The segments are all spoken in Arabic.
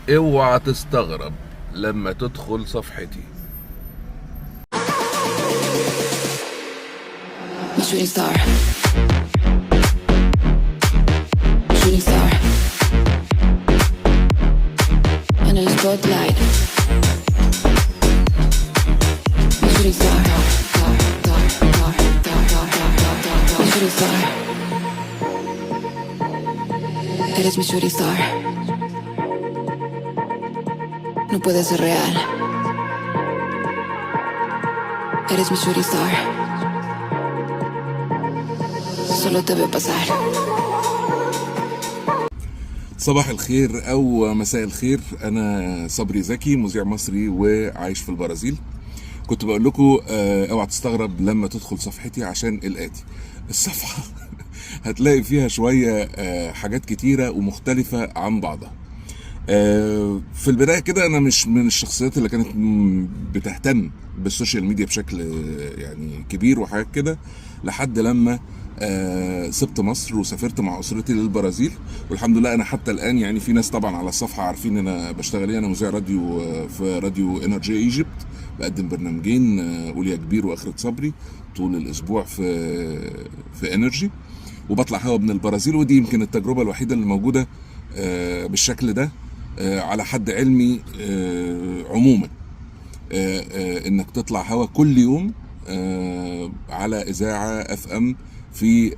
اوعى تستغرب لما تدخل صفحتي. Shooting star. Shooting star. In a spotlight. Shooting star. Shooting star. Eres mi shooting star. No puede ser real. Eres mi shooting star. Solo te veo pasar. صباح الخير او مساء الخير، انا صبري زكي، مذيع مصري وعايش في البرازيل. كنت بقول لكم اوعى تستغرب لما تدخل صفحتي عشان الاتي. الصفحه هتلاقي فيها شويه حاجات كتيره ومختلفه عن بعضها. في البدايه كده انا مش من الشخصيات اللي كانت بتهتم بالسوشيال ميديا بشكل يعني كبير وحاجات كده، لحد لما سبت مصر وسافرت مع اسرتي للبرازيل. والحمد لله انا حتى الان يعني في ناس طبعا على الصفحه عارفين انا بشتغل ايه. انا مذيع راديو في راديو انرجي ايجيبت، بقدم برنامجين قول يا كبير واخرة صبري طول الاسبوع في انرجي، وبطلع هوا من البرازيل. ودي يمكن التجربه الوحيده اللي موجوده بالشكل ده على حد علمي عموما، انك تطلع هوا كل يوم على اذاعه اف ام في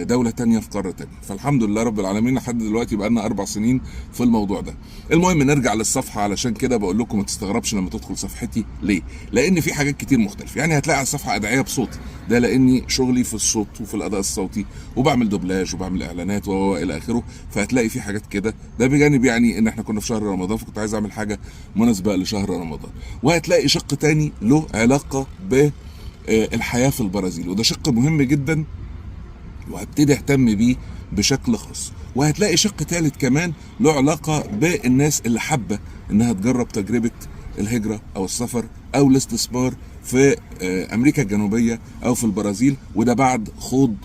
دولة تانية في قارة تانية. فالحمد لله رب العالمين لحد دلوقتي بقى لنا 4 سنين في الموضوع ده. المهم نرجع للصفحة، علشان كده بقول لكم ما تستغربش لما تدخل صفحتي. ليه؟ لان في حاجات كتير مختلفة. يعني هتلاقي على الصفحة ادعية بصوتي، ده لاني شغلي في الصوت وفي الاداء الصوتي، وبعمل دوبلاج وبعمل اعلانات والى اخره. فهتلاقي في حاجات كده، ده بجانب يعني ان احنا كنا في شهر رمضان، فكنت عايز اعمل حاجة مناسبة لشهر رمضان. وهتلاقي شق تاني له علاقة بالحياة في البرازيل، وده شق مهم جدا وهبتدي اهتم بيه بشكل خاص. وهتلاقي شق ثالث كمان له علاقة بالناس اللي حابة انها تجرب تجربة الهجرة او السفر او الاستثمار في امريكا الجنوبية او في البرازيل، وده بعد خوض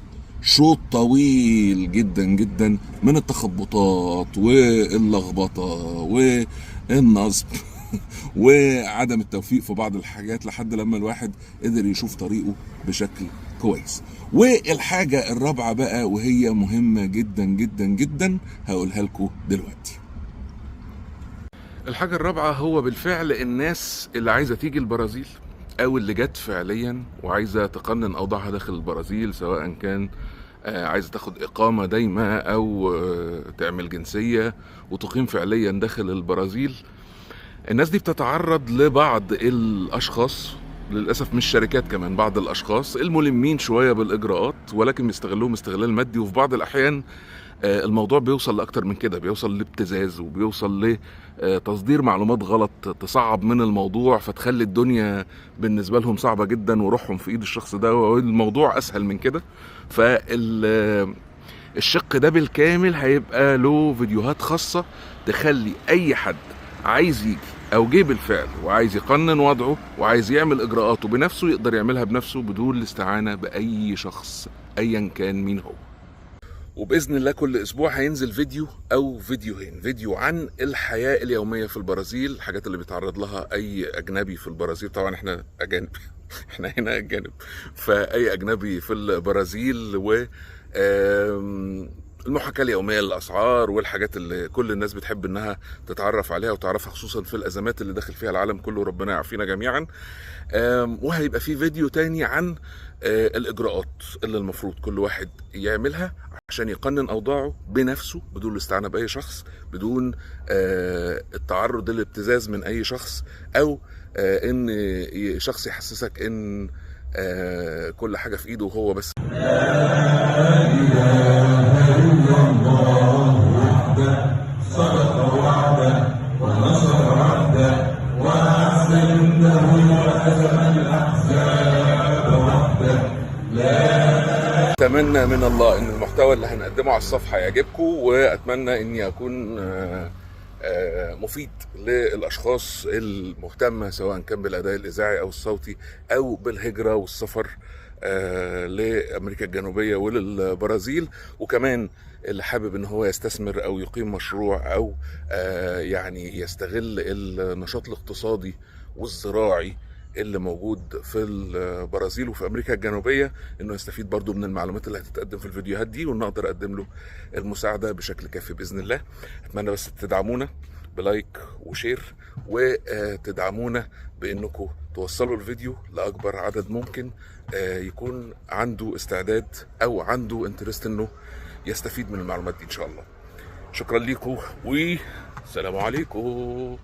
شوط طويل جدا جدا من التخبطات واللخبطة والنصب وعدم التوفيق في بعض الحاجات، لحد لما الواحد قدر يشوف طريقه بشكل كويس. والحاجة الرابعة بقى، وهي مهمة جدا جدا جدا، هقولها لكم دلوقتي. الحاجة الرابعة هو بالفعل الناس اللي عايزة تيجي البرازيل او اللي جت فعليا وعايزة تقنن اوضاعها داخل البرازيل، سواء كان عايزة تاخد اقامة دايمة او تعمل جنسية وتقيم فعليا داخل البرازيل. الناس دي بتتعرض لبعض الاشخاص، للاسف مش شركات، كمان بعض الاشخاص الملمين شويه بالاجراءات، ولكن بيستغلوهم استغلال مادي. وفي بعض الاحيان الموضوع بيوصل لاكتر من كده، بيوصل لابتزاز وبيوصل لتصدير معلومات غلط تصعب من الموضوع، فتخلي الدنيا بالنسبه لهم صعبه جدا وروحهم في ايد الشخص ده، والموضوع اسهل من كده. الشق ده بالكامل هيبقى له فيديوهات خاصة تخلي اي حد عايز يجي او جه بالفعل وعايز يقنن وضعه وعايز يعمل اجراءاته بنفسه يقدر يعملها بنفسه بدون الاستعانة باي شخص ايا كان مين هو. وباذن الله كل اسبوع هينزل فيديو او فيديوهين، فيديو عن الحياة اليومية في البرازيل، الحاجات اللي بيتعرض لها اي اجنبي في البرازيل. طبعا احنا اجانب احنا هنا اجانب، فاي اجنبي في البرازيل، و المحاكاة اليومية للأسعار والحاجات اللي كل الناس بتحب انها تتعرف عليها وتعرفها، خصوصا في الأزمات اللي داخل فيها العالم كله، ربنا يعافينا جميعا. وهيبقى في فيديو تاني عن الإجراءات اللي المفروض كل واحد يعملها عشان يقنن أوضاعه بنفسه بدون الاستعانة بأي شخص، بدون التعرض للابتزاز من أي شخص، أو ان شخص يحسسك ان كل حاجة في ايده وهو بس. لا إله إلا الله وحده صدق وعده ونصر عبده وأعز جنده وهزم الأحزاب وحده. لا أتمنى من الله ان المحتوى اللي هنقدمه على الصفحة يعجبكم، وأتمنى اني اكون مفيد للأشخاص المهتمة، سواء كان بالأداء الإذاعي أو الصوتي أو بالهجرة والسفر لامريكا الجنوبيه وللبرازيل، وكمان اللي حابب ان هو يستثمر او يقيم مشروع او يعني يستغل النشاط الاقتصادي والزراعي اللي موجود في البرازيل وفي امريكا الجنوبيه، انه يستفيد برضو من المعلومات اللي هتتقدم في الفيديوهات دي، وان اقدر اقدم له المساعده بشكل كافي باذن الله. اتمنى بس تدعمونا بلايك وشير، وتدعمونا بانكم توصلوا الفيديو لاكبر عدد ممكن يكون عنده استعداد او عنده انترست انه يستفيد من المعلومات دي ان شاء الله. شكرا لكم والسلام عليكم.